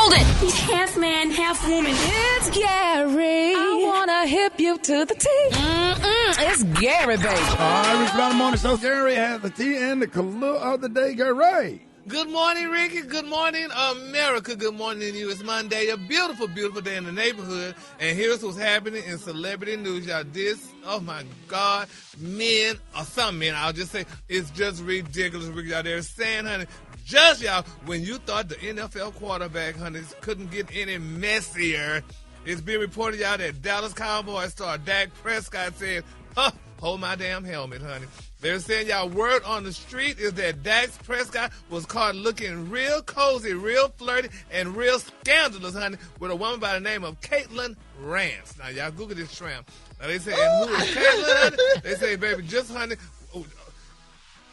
Hold it! He's half man, half woman. It's Gary. I wanna hip you to the T. It's Gary, baby. All right, Rick Brown Morning Show. Gary has the tea and the clue of the day. Gary. Good morning, Ricky. Good morning, America. Good morning to you. It's Monday, a beautiful, beautiful day in the neighborhood. And here's what's happening in celebrity news, y'all. This, oh my God, men, or some men, I'll just say, it's just ridiculous, Ricky. Y'all, they're saying, honey, just y'all, when you thought the NFL quarterback, honey, couldn't get any messier, it's been reported, y'all, that Dallas Cowboys star Dak Prescott said, hold my damn helmet, honey. They're saying, y'all, word on the street is that Dak Prescott was caught looking real cozy, real flirty, and real scandalous, honey, with a woman by the name of Rance. Now, y'all Google this tramp. Now, they say, and who is Caitlin, honey? They say, baby, just, honey,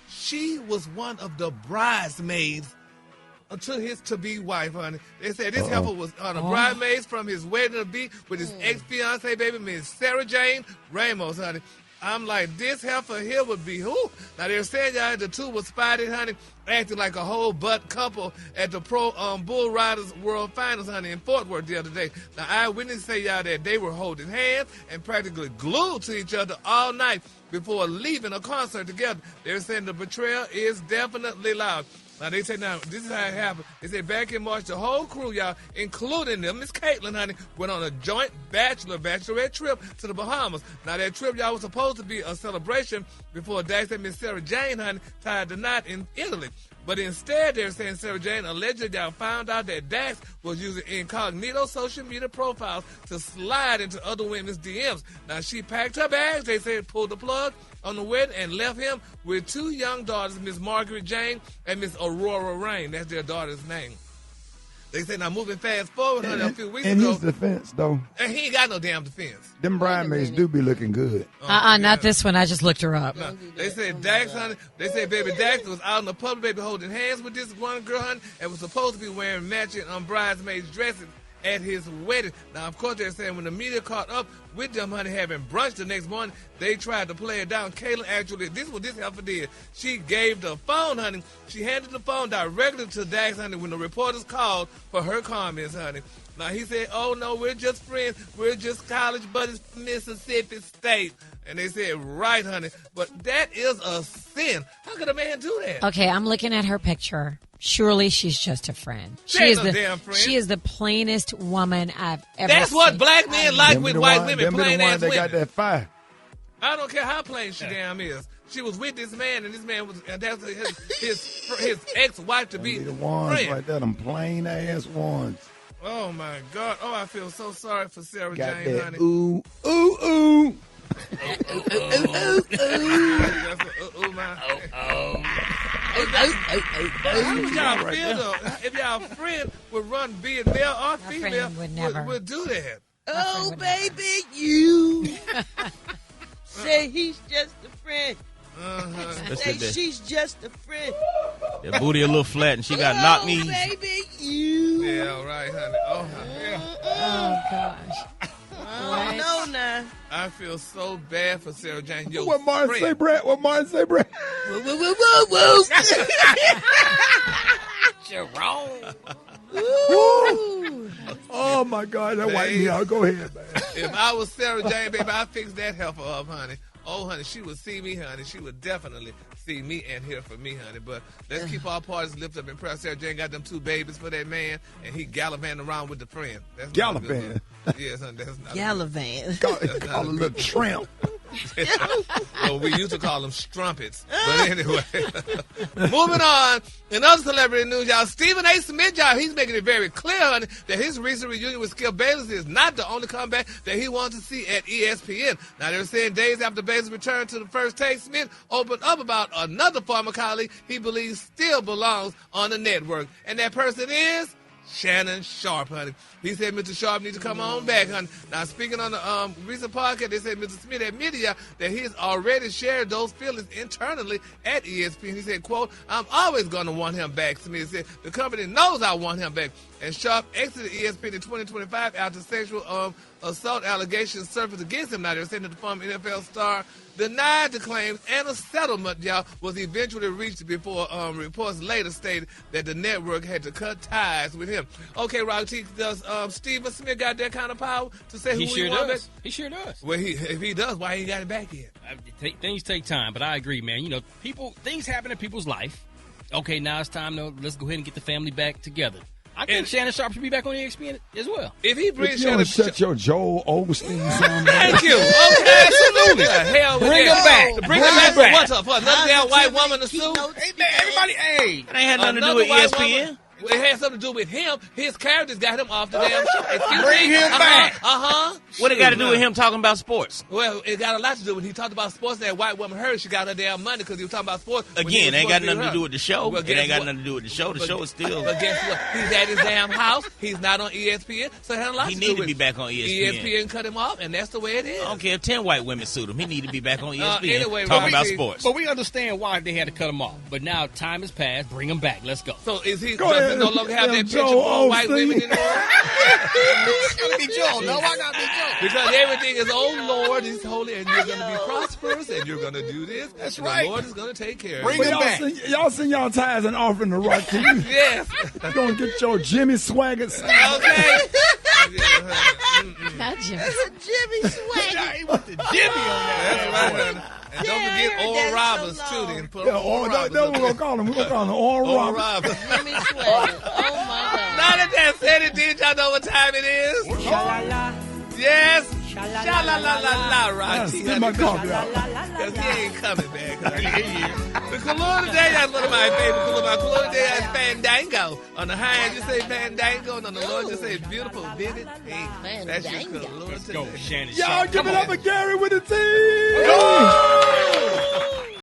she was one of the bridesmaids to his to-be wife, honey. They said this heifer was on the bridesmaids from his wedding to be with his ex-fiancé, baby, Miss Sarah Jane Ramos, honey. I'm like, this heifer here would be who? Now, they're saying, y'all, the two were spotted, honey, acting like a whole butt couple at the Pro Bull Riders World Finals, honey, in Fort Worth the other day. Now, eyewitnesses say, y'all, that they were holding hands and practically glued to each other all night before leaving a concert together. They're saying the betrayal is definitely loud. Now, they say, now, this is how it happened. They say back in March, the whole crew, y'all, including them, Miss Caitlin, honey, went on a joint bachelorette trip to the Bahamas. Now, that trip, y'all, was supposed to be a celebration before Dax and Miss Sarah Jane, honey, tied the knot in Italy. But instead, they're saying Sarah Jane allegedly y'all found out that Dax was using incognito social media profiles to slide into other women's DMs. Now, she packed her bags, they said, pulled the plug on the wedding and left him with two young daughters, Miss Margaret Jane and Miss Aurora Rain. That's their daughter's name. They say, now moving fast forward, honey, a few weeks ago. In his defense, though. And he ain't got no damn defense. Them bridesmaids do be looking good. Not this one. I just looked her up. No, they said Dax, honey, they said baby Dax was out in the public, baby, holding hands with this one girl, honey, and was supposed to be wearing matching bridesmaids dresses at his wedding. Now, of course, they're saying when the media caught up with them, honey, having brunch the next morning, they tried to play it down. Kayla actually, this is what this heifer did. She gave the phone, honey. She handed the phone directly to Dax, honey, when the reporters called for her comments, honey. Now, he said, oh, no, we're just friends. We're just college buddies from Mississippi State. And they said, right, honey. But that is a sin. How could a man do that? Okay, I'm looking at her picture. Surely she's just a friend. She ain't no damn friend. She is the plainest woman I've ever seen. That's what black men like with white women, plain ass women. They got that fire. I don't care how plain she damn is. She was with this man, and this man was, and that's his ex-wife to be the ones friend. like that, them plain ass ones. Oh my God! Oh, I feel so sorry for Sarah Got Jane, that honey. ooh, ooh, ooh. How would y'all feel though if y'all friend would run, be it male or female, would do that? Oh, baby, you say he's just a friend. Say she's just a friend. That booty a little flat and she got knock knees. Oh, baby, you. Yeah, all right, honey. Oh, yeah. Oh, gosh. Oh, no, now. I feel so bad for Sarah Jane. Yo, What Martin say, Brett? What Martin say, Brett? Whoa, whoa, whoa, whoa, whoa. Jerome. Oh, my God. That wiped me out. Go ahead, man. If I was Sarah Jane, baby, I'd fix that heifer up, honey. Oh, honey, she would see me, honey. She would definitely see me and hear from me, honey. But let's keep our parties lifted up in prayer. Sarah Jane got them two babies for that man, and he gallivanting around with the friend. That's Gallivanting? Yes, honey. That's not Gallivanting. Call a little tramp. Well, we used to call them strumpets. But anyway, moving on. In other celebrity news, y'all, Stephen A. Smith, y'all, he's making it very clear, honey, that his recent reunion with Skip Bayless is not the only comeback that he wants to see at ESPN. Now, they're saying days after Bayless returned to the First Take, Smith opened up about another former colleague he believes still belongs on the network. And that person is Shannon Sharpe, honey. He said Mr. Sharpe needs to come on back, honey. Now, speaking on the recent podcast, they said Mr. Smith admitted that he has already shared those feelings internally at ESPN. He said, quote, I'm always going to want him back. Smith said, the company knows I want him back. And Sharpe exited ESPN in 2025 after sexual assault allegations surfaced against him. Now, they're saying that the former NFL star denied the claims, and a settlement, y'all, was eventually reached before reports later stated that the network had to cut ties with him. Okay, Rock T, does Stephen Smith got that kind of power to say He who sure he wants? does. He sure does. Well, if he does, why he got it back yet? Things take time, but I agree, man. You know, things happen in people's life. Okay, now it's time to let's go ahead and get the family back together. I think Shannon Sharpe should be back on ESPN as well. If he brings You Shannon, shut your Joel Osteen sound. thank you. Okay, absolutely. Hell with Bring that. him back. Bring him back. For what? For another damn white woman to sue? Hey, man, everybody, hey. It ain't had nothing to do Another with white ESPN. woman? It had something to do with him. His characters got him off the damn show. Excuse Bring me? him back. What it got to do with him talking about sports? Well, it got a lot to do with he talked about sports. That white woman heard she got her damn money because he was talking about sports. Again, it ain't got nothing to do with the show. Well, It guess ain't got what? nothing to do with the show. The show is still. But guess what? He's at his damn house. He's not on ESPN, so it had a lot He to need do to with be back on ESPN. ESPN cut him off, and that's the way it is. I don't care if 10 white women sued him. He need to be back on ESPN anyway, talking Rocky, about sports. But we understand why they had to cut him off. But now time has passed. Bring him back. Let's go. So is he Go does he ahead. no longer have that Damn picture Joel for white Osteen. women anymore? It's going to be Joe. No, I got to be Joe. Because everything is, oh Lord, He's holy, and you're going to be prosperous, and you're going to do this. That's and right. The Lord is going to take care of Bring you. him back. Y'all send y'all tithes and offering the right to you. Yes. You gonna get your Jimmy Swaggart sound. Okay. Not Jimmy. Jimmy Swagger. He went to Jimmy on that. That's right. And don't Yeah, I forget heard Oral that Roberts, so too. long. Then put Yeah, Oral Roberts. that's what we're gonna call him. We're gonna call him Oral Oral Roberts. Roberts. Jimmy Swagger. Oh my God. Now that that said it, did y'all know what time it is? Yes. Sha-la-la-la-la, Rocky. Spit my coffee out. Because he ain't coming back. The Kalula Day, that's one of my favorite Kalula. Kalula Day is Fandango. On the high end, you say Fandango, and on the low end, you say beautiful, vivid. Hey, that's your Fandango. Kalula Let's today. go, Shannon Y'all Sharpe. give Come it on. up for Gary with the team.